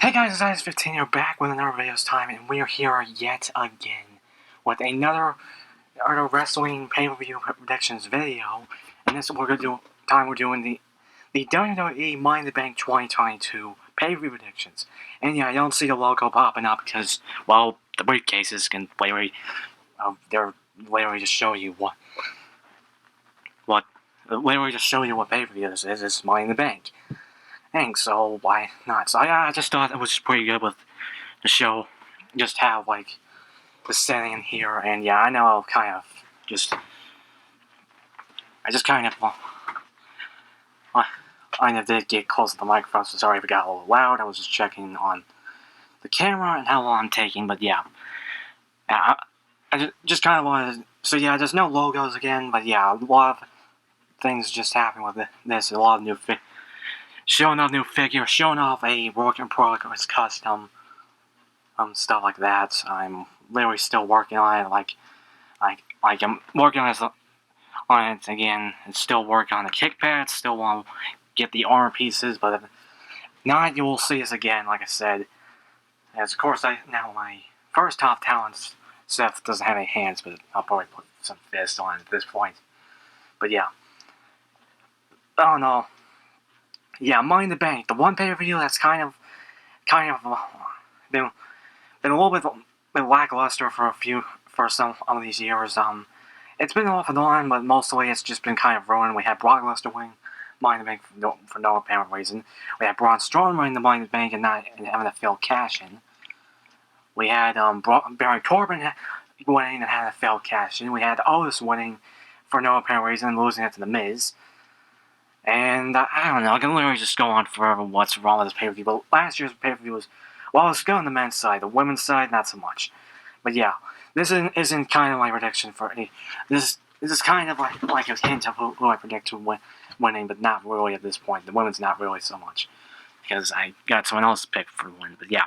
Hey guys, it's Ice15 here, back with another video's time, and we are here yet again with another wrestling pay-per-view predictions video. And this we're doing the WWE Money in the Bank 2022 pay-per-view predictions. And yeah, I don't see the logo popping up because, well, the briefcases can literally they're literally just show you what pay-per-view this is. It's Money in the Bank. Thanks, so why not? So I just thought it was pretty good with the show. Just have like the setting in here, and yeah, I know I just did get close to the microphone, so sorry if it got a little loud. I was just checking on the camera and how long I'm taking, but yeah. I just kind of wanted. So yeah, there's no logos again, but yeah, a lot of things just happen with this. A lot of new showing off new figures, showing off a work in progress custom, stuff like that. I'm literally still working on it. Like I'm working on it again. And still working on the kick pads. Still want to get the armor pieces, but if not, you will see us again. Like I said, as of course now my first top talent Seth doesn't have any hands, but I'll probably put some fists on it at this point. But yeah, oh no. Yeah, Money in the Bank, the one pay-per-view that's kind of been a little bit lackluster for some of these years. It's been off and on, but mostly it's just been kind of ruined. We had Brock Lesnar winning Money in the Bank for no apparent reason. We had Braun Strowman winning the Money in the Bank and having a failed cash-in. We had Baron Corbin winning and having a failed cash-in. We had Otis winning for no apparent reason and losing it to The Miz. And I don't know, I can literally just go on forever what's wrong with this pay-per-view, but last year's pay-per-view was, well, it's good on the men's side, the women's side, not so much. But yeah, this isn't kind of my prediction for any, this is kind of like a hint of who I predict to winning, but not really at this point. The women's not really so much, because I got someone else to pick for the win, but yeah.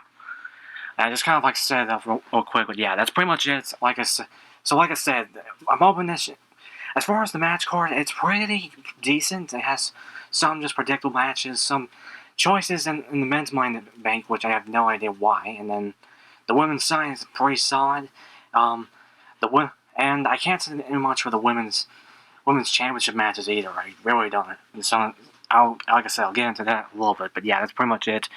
I just kind of said that real quick, but yeah, that's pretty much it. Like I said, I'm hoping this. As far as the match card, it's pretty decent. It has some just predictable matches, some choices in the men's Money in the Bank, which I have no idea why. And then the women's side is pretty solid. And I can't say much for the women's championship matches either. I really don't. And so, like I said, I'll get into that a little bit. But yeah, that's pretty much it.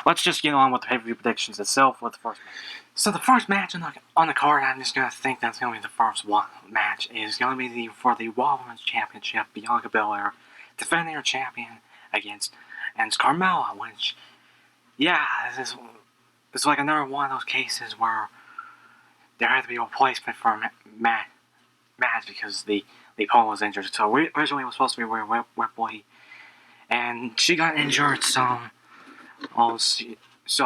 Let's just get on with the pay-per-view predictions itself with the first match. So the first match on the card, I'm just going to think that's going to be the first match, is going to be for the Raw Women's Championship, Bianca Belair defending her champion against Carmella, which, yeah, this is like another one of those cases where there had to be a replacement for a match because the opponent was injured. So originally it was supposed to be Rhea Ripley, and she got injured, so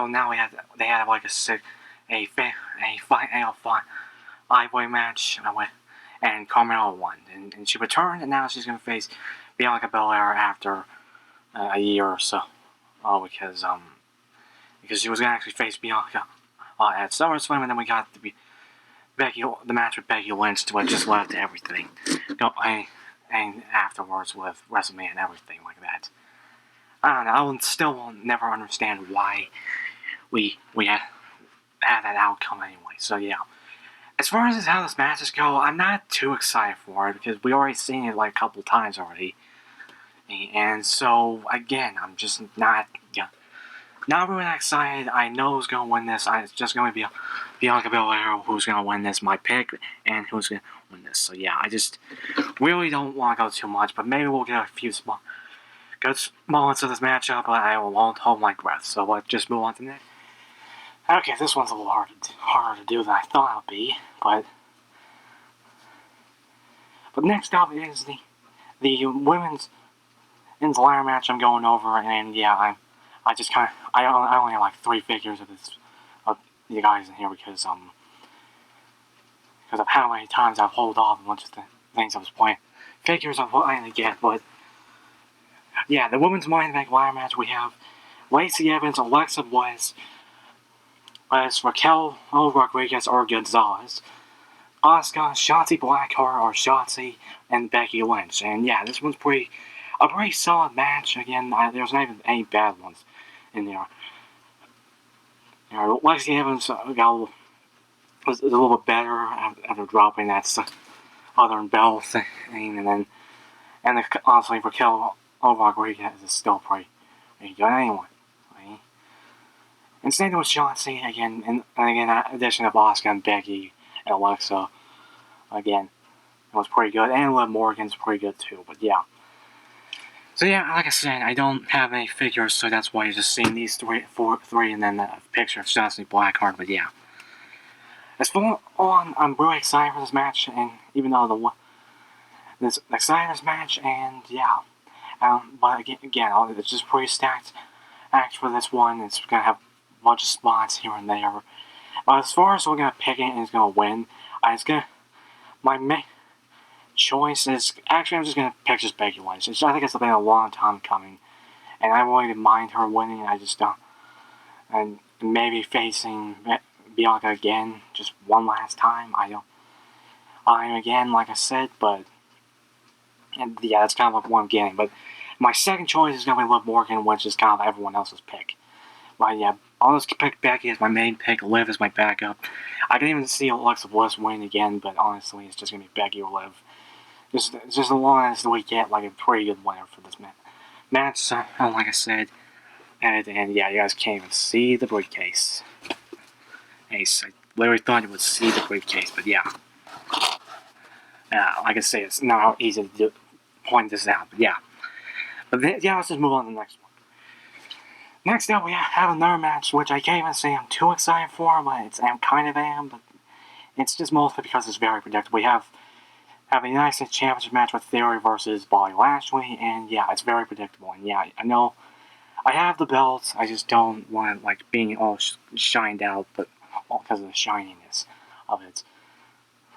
now they had like a five-way match, and Carmella won, and she returned, and now she's going to face Bianca Belair after a year or so, because she was going to actually face Bianca at SummerSlam, and then we got the match with Becky Lynch, which just led to everything, and afterwards with WrestleMania and everything like that. I don't know. I will never understand why we had that outcome anyway. So yeah, as far as how this matches go, I'm not too excited for it because we already seen it like a couple times already, and so again, I'm just not really that excited. I know who's gonna win this. It's just gonna be Bianca Belair who's gonna win this. My pick, and who's gonna win this. So yeah, I just really don't want to go too much, but maybe we'll get a few good moments of this matchup. But I won't hold my breath. So let's just move on to the next. Okay, this one's a little harder to do than I thought it would be, but next up is the women's ladder match I'm going over, and yeah, I only have like 3 figures of the guys in here because of how many times I've hold off a bunch of the things I was playing. Figures I'm planning to get, but yeah, the women's Money in the Bank ladder match, we have Lacey Evans, Alexa Bliss, Raquel Rodriguez or Gonzalez, Asuka, Shotzi Blackheart or Shotzi, and Becky Lynch. And yeah, this one's a pretty solid match. Again, there's not even any bad ones in there. Lexi Evans was a little bit better after dropping that Southern Belle thing, and honestly, Raquel Rodriguez is still pretty good anyway. Right? And same with Shotzi again, and again, in addition to Asuka and Becky and Alexa, again, it was pretty good, and Liv Morgan's pretty good too. But yeah. So yeah, like I said, I don't have any figures, so that's why you're just seeing these three, and then a picture of Shotzi Blackheart. But yeah, as for on, I'm really excited for this match, and even though this excited for this match, and yeah, but again, it's just pretty stacked act for this one. It's gonna have a bunch of spots here and there. But as far as we're gonna pick it and it's gonna win, my main choice is actually I'm just gonna pick just Becky Lynch. I think it's been a long time coming, and I really didn't mind her winning. I just don't, and maybe facing Bianca again, just one last time. Again, like I said, but and yeah, that's kind of like what I'm getting. But my second choice is gonna be Liv Morgan, which is kind of everyone else's pick. But yeah, I'll just pick Becky as my main pick, Liv as my backup. I can even see Alexa Bliss win again, but honestly, it's just gonna be Becky or Liv. Just as long as we get like a pretty good winner for this match. So, like I said, and yeah, you guys can't even see the briefcase. Nice. I literally thought you would see the briefcase, but yeah. Like I say, it's not easy to point this out, but yeah. But then, yeah, let's just move on to the next one. Next up, we have another match, which I can't even say I'm too excited for, but I kind of am, but it's just mostly because it's very predictable. We have a United States Championship match with Theory versus Bobby Lashley, and yeah, it's very predictable. And yeah, I know I have the belts, I just don't want like being all shined out, but all because of the shininess of it.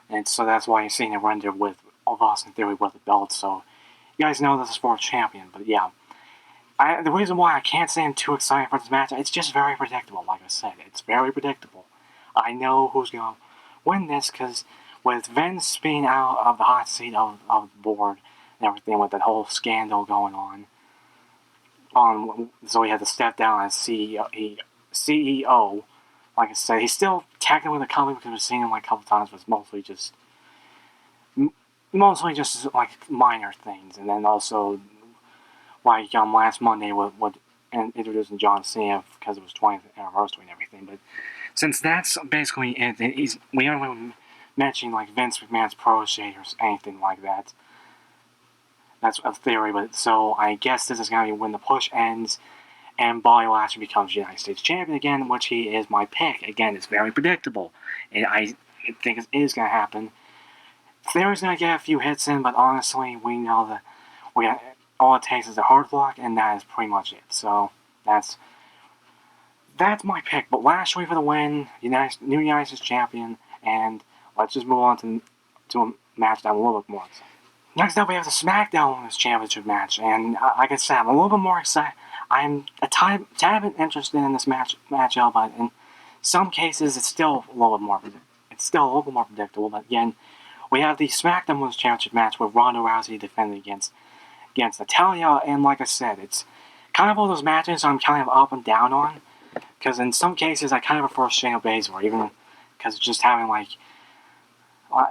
And so that's why you're seeing it rendered with Austin Theory with the belt. So you guys know this is for a champion, but yeah. The reason why I can't say I'm too excited for this match, it's just very predictable. Like I said, it's very predictable. I know who's going to win this because with Vince being out of the hot seat of the board and everything, with that whole scandal going on, so he had to step down as CEO. Like I said, he's still technically in the company because we've seen him like a couple times, but it's mostly just like minor things, and then also like last Monday with introducing John Cena because it was 20th anniversary and everything. But since that's basically it, we aren't really mentioning like Vince McMahon's protege or anything like that. That's a theory, but so I guess this is going to be when the push ends and Bobby Lashley becomes United States Champion again, which he is my pick. Again, it's very predictable, and I think it is going to happen. Theory's going to get a few hits in, but honestly, we know that all it takes is a hard block, and that is pretty much it. So that's my pick. But Lashley for the win, new United States Champion, and let's just move on to a match that I'm a little bit more excited. Next up, we have the SmackDown Women's Championship match, and like I said, I'm a little bit more excited. I'm a tad bit interested in this matchup, but in some cases, it's still a little bit more predictable. But again, we have the SmackDown Women's Championship match with Ronda Rousey defending against Natalya, and like I said, it's kind of one of those matches I'm kind of up and down on, because in some cases I kind of prefer Shayna Baszler, even because just having like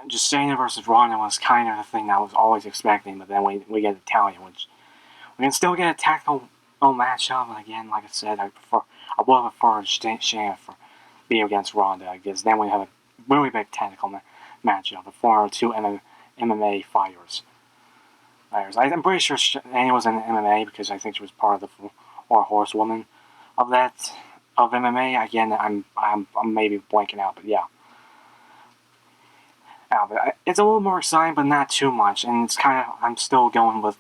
just Shayna versus Ronda was kind of the thing that I was always expecting, but then we get Natalya, which we can still get a tactical matchup, but again, like I said, I would prefer Shayna for being against Ronda, because then we have a really big tactical matchup before two MMA fighters. I'm pretty sure Shayna was in MMA because I think she was part of the Four Horsewomen of MMA. Again, I'm maybe blanking out, but yeah. But it's a little more exciting, but not too much, and it's kind of I'm going with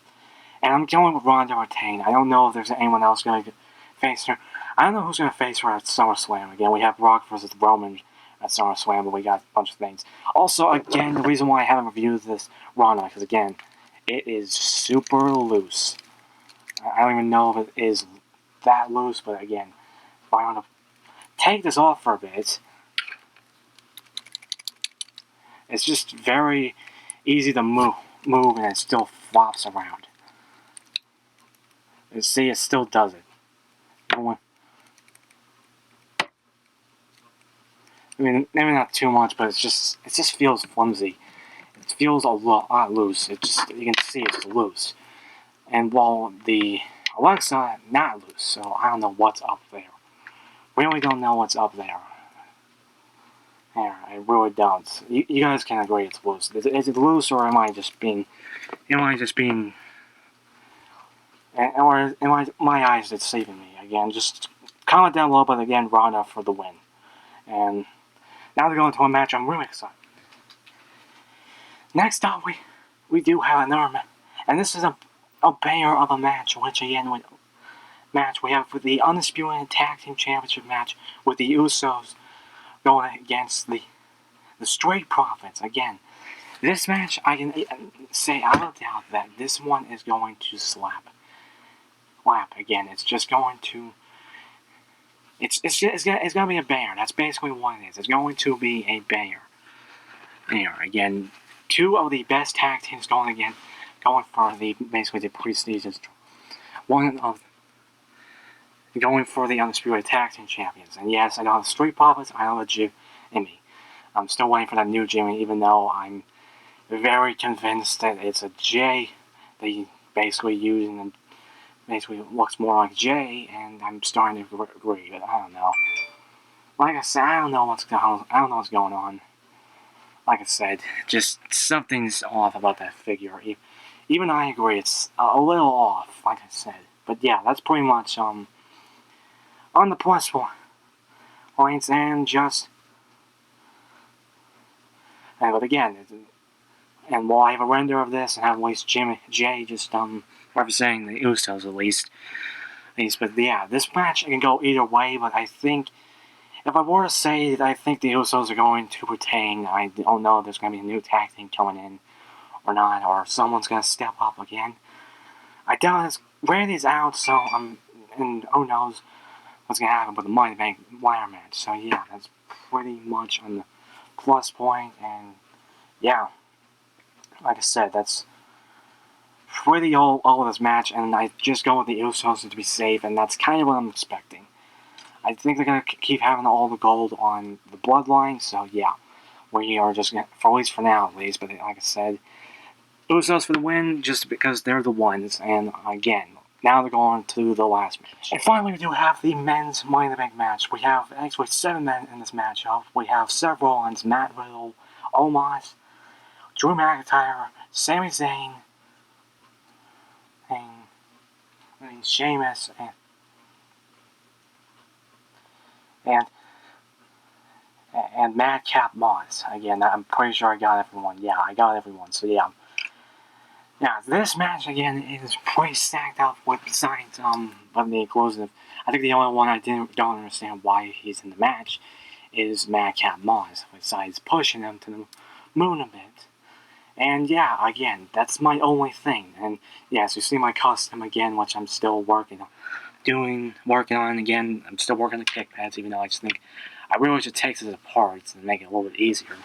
Ronda Rousey. I don't know if there's anyone else going to face her. I don't know who's going to face her at SummerSlam. Again, we have Rock versus Roman at SummerSlam, but we got a bunch of things. Also, again, the reason why I haven't reviewed this Ronda, because again, it is super loose. I don't even know if it is that loose, but again, if I want to take this off for a bit, it's just very easy to move and it still flops around. You see, it still does it. I mean, maybe not too much, but it just feels flimsy. It feels a lot loose. You can see it's loose. And while the Alexa, not loose, so I don't know what's up there. We really don't know what's up there. Yeah, I really don't. You guys can agree it's loose. Is it loose, or am I just being, or am I, my eyes deceiving me again? Just comment down below, but again, Ronda for the win. And now to go into a match I'm really excited. Next up, we do have another match, and this is a banger of a match, which again, we have for the Undisputed Tag Team Championship match with the Usos going against the Street Profits. Again, this match, I can say without doubt that this one is going to slap. Again, it's just going to. It's going to be a banger. That's basically what it is. It's going to be a banger. Again, two of the best tag teams going for basically the prestigious. Going for the Undisputed Tag Team Champions. And yes, I know the Street Profits, I know the Jimmy. I'm still waiting for that new Jimmy, even though I'm very convinced that it's a J. They basically using and basically looks more like J, and I'm starting to agree, but I don't know. Like I said, I don't know what's going on. Like I said, just something's off about that figure. Even I agree, it's a little off, like I said. But yeah, that's pretty much on the plus points, and just. But again, and while I have a render of this and have at least Jay just representing the Usos at least. But yeah, this match can go either way. But I think if I were to say that I think the Usos are going to retain, I don't know if there's going to be a new tag team coming in or not, or someone's going to step up again. I doubt it's Randy's out, so and who knows what's going to happen with the Money Bank wire match. So yeah, that's pretty much on the plus point, and yeah, like I said, that's pretty all of this match, and I just go with the Usos to be safe, and that's kind of what I'm expecting. I think they're going to keep having all the gold on the Bloodline, so yeah, we are just going to, for at least for now at least, but like I said, Usos for the win, just because they're the ones, and again, now they're going to the last match. And finally, we do have the men's Money in the Bank match. We have actually 7 men in this matchup. We have Seth Rollins, Matt Riddle, Omos, Drew McIntyre, Sami Zayn, and Sheamus, and Madcap Moss. Again, I'm pretty sure I got everyone. Yeah, I got everyone. So yeah. Now, this match, again, is pretty stacked up with, besides, of the inclusive. I think the only one I don't understand why he's in the match is Madcap Moss, besides pushing him to the moon a bit. And yeah, again, that's my only thing. And yes, you see my custom again, which I'm still working on again. I'm still working on the kick pads, even though I just think I really should take this apart to make it a little bit easier.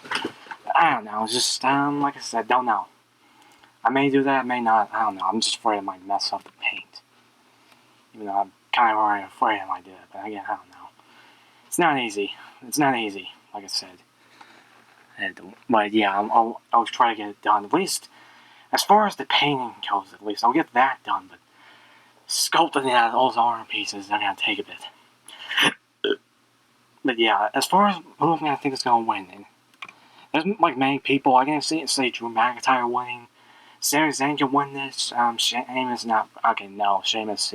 But I don't know, it's just, like I said, don't know. I may do that, I may not, I don't know. I'm just afraid I might mess up the paint. Even though I'm kind of already afraid I might do it, but again, I don't know. It's not easy. It's not easy, like I said. But yeah, I'll try to get it done. At least, as far as the painting goes, at least, I'll get that done. But sculpting out those arm pieces, they're going to take a bit. But yeah, as far as who I think is going to win, there's like many people. I can say Drew McIntyre winning. Sami Zayn can win this. Sheamus not. Okay, no, Sheamus,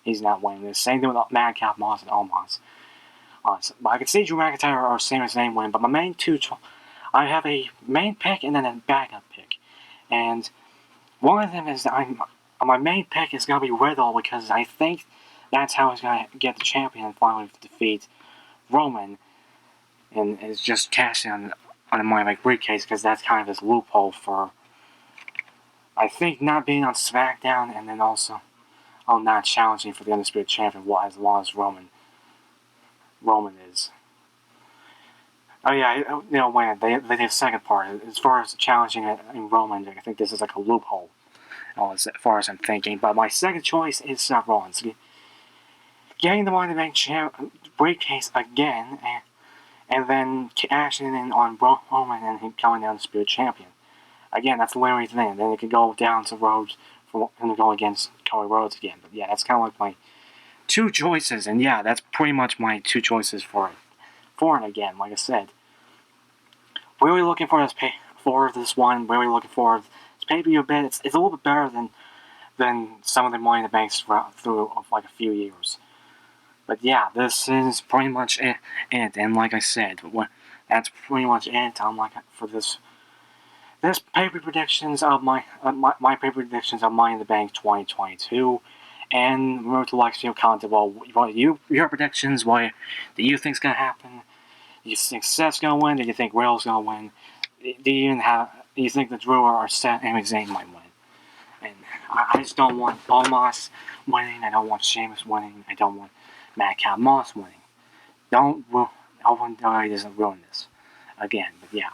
he's not winning this. Same thing with Madcap Moss and Omos. But I can see Drew McIntyre or Sami Zayn winning. But my main two, I have a main pick and then a backup pick. And one of them is my main pick is going to be Riddle, because I think that's how he's going to get the champion and finally defeat Roman. And it's just cashing on a Money Bank briefcase, because that's kind of his loophole for, I think, not being on SmackDown, and then also not challenging for the Undisputed Champion as long as Roman is. Oh yeah, wait, they have a second part. As far as challenging it in Roman, I think this is like a loophole, as far as I'm thinking. But my second choice is Seth Rollins. Getting the Money in the Bank briefcase again, and then cashing in on Roman and him coming down to Spirit Champion. Again, that's literally the thing. Then it could go down to Rhodes and go against Cody Rhodes again. But yeah, that's kind of like my two choices, and yeah, that's pretty much my two choices for it again. Like I said, really looking for this one. Really looking for this pay-per-view a bit. It's a little bit better than some of the Money in the Banks through like a few years. But yeah, this is pretty much it. And like I said, that's pretty much it. For this paper predictions of my paper predictions of Money in the Bank 2022. And remember to like, comment about what your predictions. What do you think's gonna happen? Do you think Seth's gonna win? Do you think Rail's gonna win? Do you think that Drew or Seth and Zayn might win? And I just don't want Omos winning. I don't want Sheamus winning. I don't want Madcap Moss winning. I want WWE doesn't ruin this again. But yeah.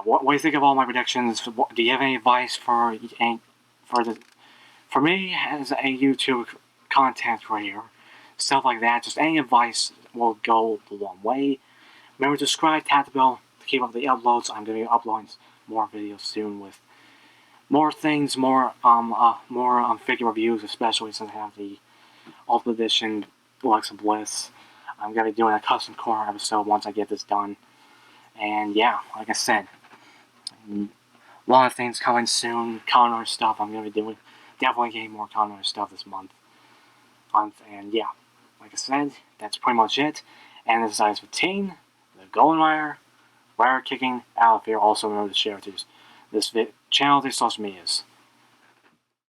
What do you think of all my predictions? Do you have any advice for me as a YouTube content creator, stuff like that? Just any advice will go a long way. Remember to subscribe, tap the bell to keep up the uploads. I'm going to be uploading more videos soon with more things, more figure reviews, especially since I have the Ultimate Edition Alexa Bliss. I'm going to be doing a custom core episode once I get this done. And yeah, like I said, a lot of things coming soon. Conor stuff I'm going to be doing. Definitely getting more Conor stuff this month. And yeah, like I said, that's pretty much it. And this is Ice 15, the Golden Wire kicking out of here. Also remember to share this channel to social medias.